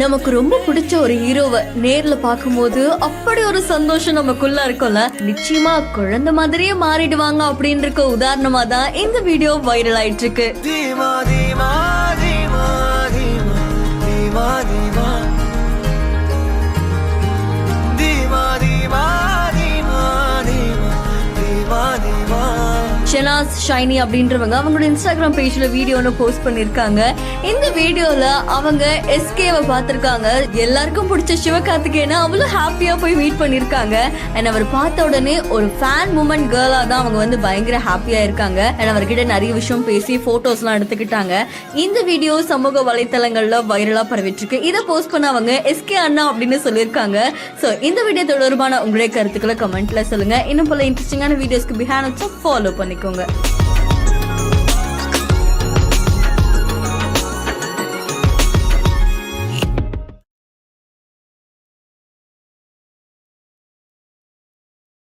நமக்கு ரொம்ப பிடிச்ச ஒரு ஹீரோவை நேர்ல பார்க்கும்போது அப்படி ஒரு சந்தோஷம் நமக்குள்ள இருக்கும்ல. நிச்சயமா குழந்தை மாதிரியே மாறிடுவாங்க அப்படின்ற உதாரணமா தான் இந்த வீடியோ வைரல் ஆயிட்டு இருக்கு. ஷெனாஸ் ஷைனி அப்படின்றவங்க அவங்களோட இன்ஸ்டாகிராம் பேஜ்ல வீடியோன்னு போஸ்ட் பண்ணிருக்காங்க. இந்த வீடியோல அவங்க எஸ்கேவை பார்த்திருக்காங்க. எல்லாருக்கும் பிடிச்ச சிவகார்த்திகேயனை அவ்வளவு ஹாப்பியா போய் மீட் பண்ணிருக்காங்க. அண்ட் அவர் பார்த்த உடனே ஒரு ஃபேன் மூமெண்ட் கேர்ளா தான் அவங்க வந்து பயங்கர ஹாப்பியா இருக்காங்க. அண்ட் அவர்கிட்ட நிறைய விஷயம் பேசி போட்டோஸ் எல்லாம் எடுத்துக்கிட்டாங்க. இந்த வீடியோ சமூக வலைத்தளங்கள்ல வைரலா பரவிட்டு இருக்கு. இதை போஸ்ட் பண்ண அவங்க எஸ்கே அண்ணா அப்படின்னு சொல்லியிருக்காங்க. சோ இந்த வீடியோ தொடர்பான உங்களுடைய கருத்துக்களை கமெண்ட்ல சொல்லுங்க. இன்னும் பல இன்ட்ரெஸ்டிங்கான வீடியோஸ்க்கு பிஹைண்ட் ஃபாலோ பண்ணிக்கோங்க.